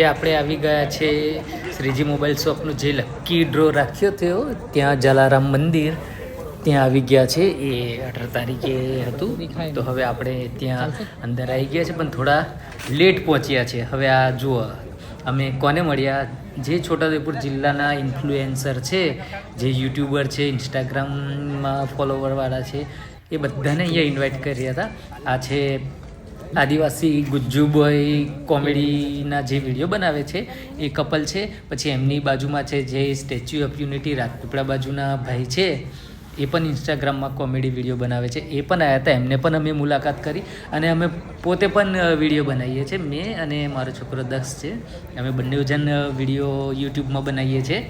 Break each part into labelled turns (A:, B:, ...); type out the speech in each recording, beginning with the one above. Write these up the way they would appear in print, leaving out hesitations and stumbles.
A: આપણે આવી ગયા છે શ્રીજી મોબાઈલ શોપનું જે લકી ડ્રો રાખ્યો હતો ત્યાં જલારામ મંદિર ત્યાં આવી ગયા છે. એ 18 તારીખે હતું તો હવે આપણે ત્યાં અંદર આવી ગયા છે પણ થોડા લેટ પહોંચ્યા છે. હવે આ જુઓ અમે કોને મળ્યા, જે છોટાઉદેપુર જિલ્લાના ઇન્ફ્લુએન્સર છે, જે યુટ્યુબર છે, ઇન્સ્ટાગ્રામમાં ફોલોવરવાળા છે, એ બધાને અહીંયા ઇન્વાઇટ કર્યા હતા. આ છે આદિવાસી ગુજ્જુભાઈ કોમેડીના જે વિડીયો બનાવે છે એ કપલ છે. પછી એમની બાજુમાં છે જે સ્ટેચ્યુ ઓફ યુનિટી રાજપીપળા બાજુના ભાઈ છે, એ પણ ઇન્સ્ટાગ્રામમાં કોમેડી વિડીયો બનાવે છે. એ પણ આવ્યા હતા, એમને પણ અમે મુલાકાત કરી અને અમે પોતે પણ વિડીયો બનાવીએ છીએ. મેં અને મારો છોકરો દક્ષ છે, અમે બંને જણ વિડીયો યુટ્યુબમાં બનાવીએ છીએ.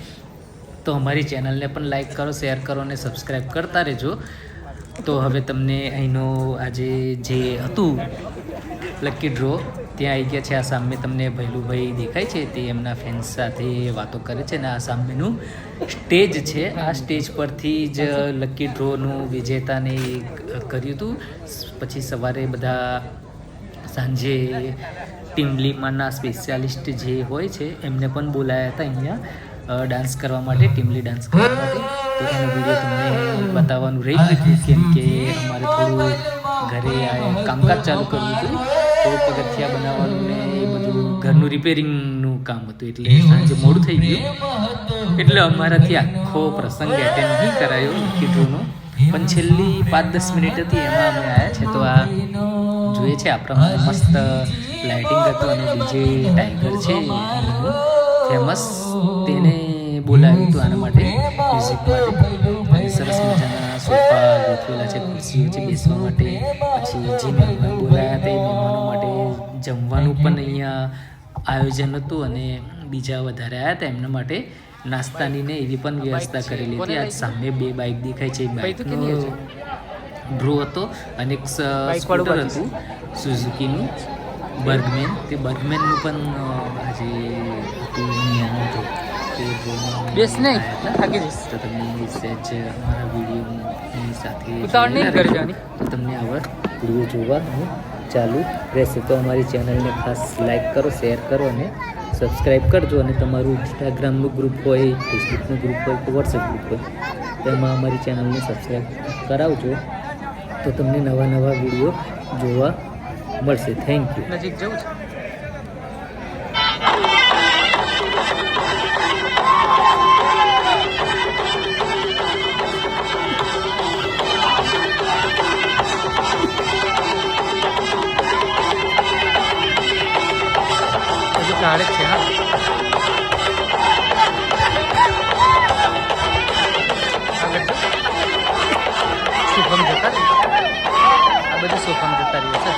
A: તો અમારી ચેનલને પણ લાઈક કરો, શેર કરો અને સબસ્ક્રાઈબ કરતા રહેજો. તો હવે તમને અહીંનો આજે જે હતું લકી ડ્રો ત્યાં આવી ગયા છે. આ સામે તમને ભૈલુભાઈ દેખાય છે, તે એમના ફેન્સ સાથે વાતો કરે છે અને આ સામેનું સ્ટેજ છે. આ સ્ટેજ પરથી જ લકી ડ્રોનું વિજેતાને કર્યું હતું. પછી સવારે બધા સાંજે ટીમલીમાંના સ્પેશિયાલિસ્ટ જે હોય છે એમને પણ બોલાયા હતા અહીંયા ડાન્સ કરવા માટે, ટીમલી ડાન્સ કરવા માટે. તો એનો વિડીયો તમને બતાવવાનું રહી ગયું કેમ કે અમારે થોડું ઘરે કામકાજ ચાલુ કરવું હતું, થોડું પગથિયા બનાવવાનું ને એ બધું ઘરનું રિપેરિંગનું કામ હતું, એટલે સાંજે મોડું થઈ ગયું. એટલે અમારાથી આખો પ્રસંગ એટેન્ડ નહીં કરાયો લકી ડ્રોનો, પણ છેલ્લી 5-10 મિનિટ હતી એમાં અમે આવ્યા છે. તો આ જોઈએ છે આપણા મસ્ત લાઇટિંગ હતું અને ડીજે ટાઈગર છે ફેમસ, તેને બોલાવ્યું હતું આના માટે, મ્યુઝિક માટે. સરસ મજાના સોફા ગોઠવેલા છે, ખુરશીઓ છે બેસવા માટે. પછી જે મહેમાન બોલાયા હતા એ મહેમાનો માટે જમવાનું પણ અહીંયા આયોજન હતું અને બીજા વધારે આવ્યા હતા એમના માટે નાસ્તાની ને એવી પણ વ્યવસ્થા કરેલી હતી. આજ સામે 2 બાઇક દેખાય છે, બાઇકનો ડ્રો હતો અને એક સ્કૂટર હતું સુઝુકીનું બર્ગમેન. તે બર્ગમેનનું પણ આજે હતું અહીંયાનું ડ્રો. બેસ નહીં થાકી જઈશ તો તમને સહેજ અમારા વિડીયોની સાથે તમને આવા વિડીયો જોવાનું ચાલુ રહેશે. તો અમારી ચેનલને ખાસ લાઈક કરો, શેર કરો અને સબસ્ક્રાઈબ કરજો. અને તમારું ઇન્સ્ટાગ્રામનું ગ્રુપ હોય, ફેસબુકનું ગ્રુપ હોય કે વોટ્સએપ ગ્રુપ હોય તેમાં અમારી ચેનલને સબસ્ક્રાઈબ કરાવજો તો તમને નવા નવા વિડીયો જોવા મળશે. Thank you. નજીક જવું છે. કાઢે છે હા સોફામ જતા આ બધું સોફામ જતા રહ્યું છે.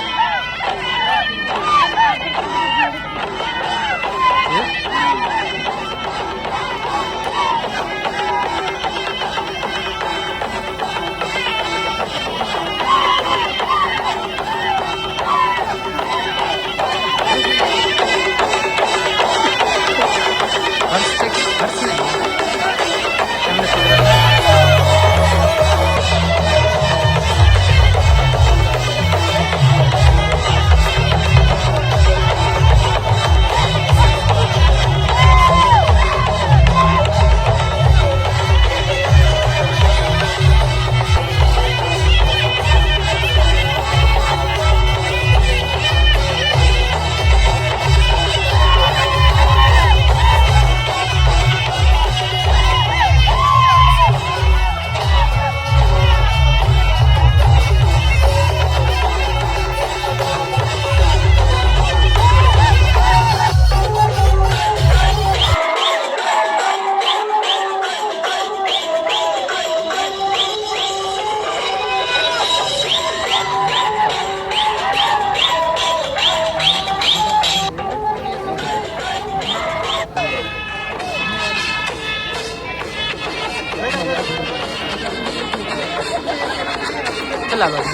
A: चला बस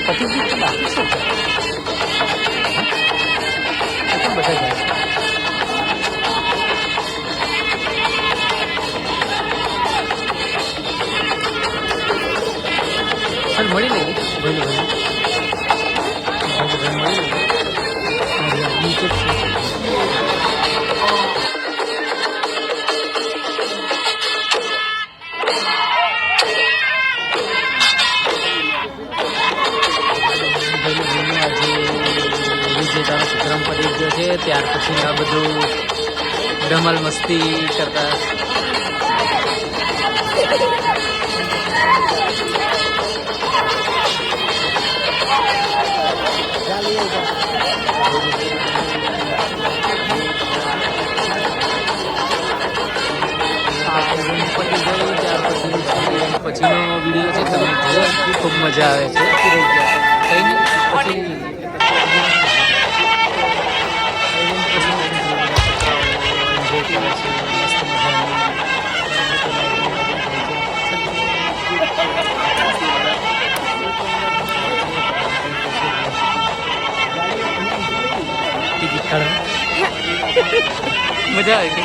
A: पति की तो बाकी सब बता जाए सर मળી લેવી ભલે ભલે નીચે વિજેતાનો પ્રોગ્રામ પડી ગયો છે. ત્યાર પછી આ બધું ધમાલ મસ્તી કરતા પછીનો વિડીયો છે તમે જુઓ, ખૂબ મજા આવે છે. કંઈ નહીં પછી મજા આવે છે.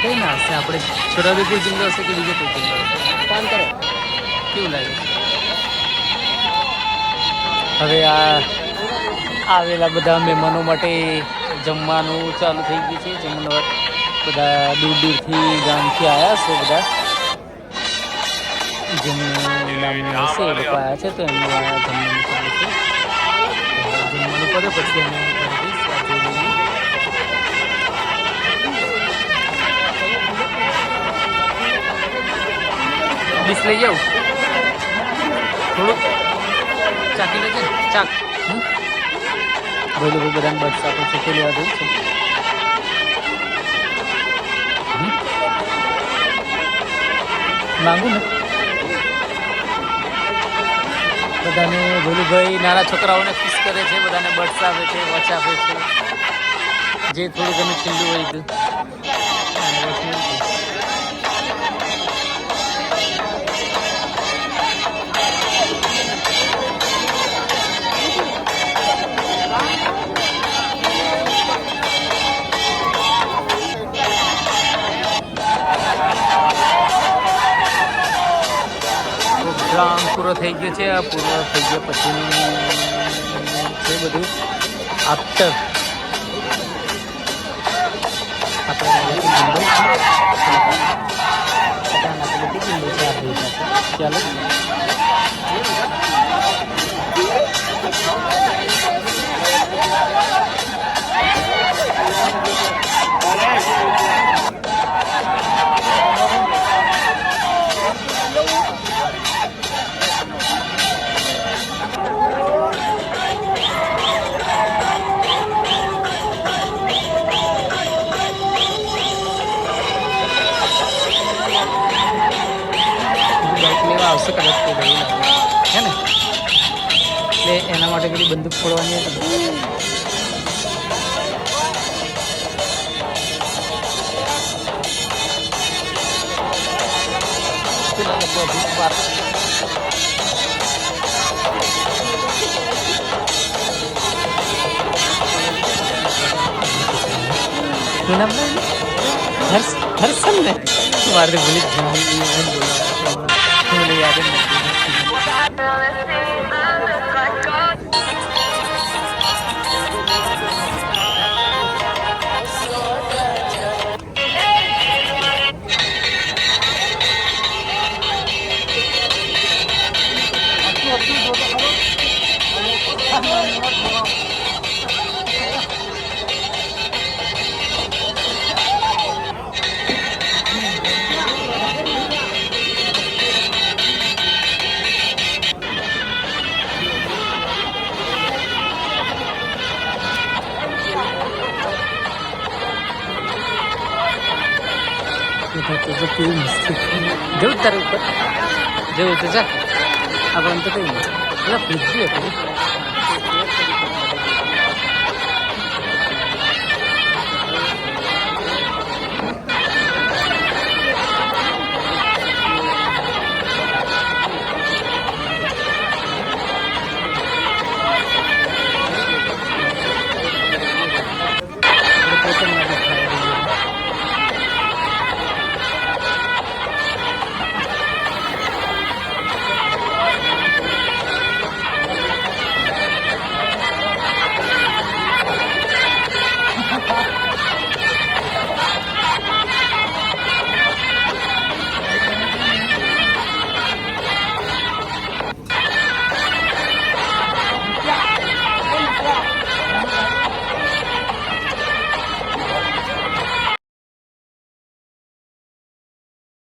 A: કઈ ના હશે આપણે છોટાઉદેપુર જિલ્લો હશે કે બીજો કોઈ જિલ્લો હશે? કામ કરો કેવું લાગે? હવે આ આવેલા બધા મહેમાનો માટે જમવાનું ચાલુ થઈ ગયું છે. જમવાનું બધા દૂર દૂરથી ગામથી આવ્યા છે. બધા જેમનું નામ હશે એ લોકો આવ્યા છે, તો એમનું આ જમવાનું ચાલુ છે. જમવાનું પડે પછી અમે ડીશ લઈ જાઉં થોડુંક ચાકી લેજે ને ચાક. ભાઈ લોકો બધાને બસ આપણે ચૂકી લેવા દઉં છે. માંગુ ને બધાને ભોલુભાઈ નાના છોકરાઓને ખુશ કરે છે. બધાને બર્ડ્સ આપે છે, વોચ આપે છે, જે થોડું ઘણું છેલ્લું હોય હતું. પ્રોગ્રામ પૂરો થઈ ગયો છે. આ પૂરો થઈ ગયા પછીનું છે બધું આફ્ટર. ચાલો લેવા આવશે કદાચ તે ભાઈ હે ને, એટલે એના માટે પેલી બંદૂક ફોડવાની હતી. શું નામ હર્ષન ને મારે ભૂલી જ મને યાદ જ નથી. તો કેવી મસ્તી જવું તારે ઉપર જવું તો જા આપણને તો કંઈ નહીં પેલા ફ્રીજ બી હતું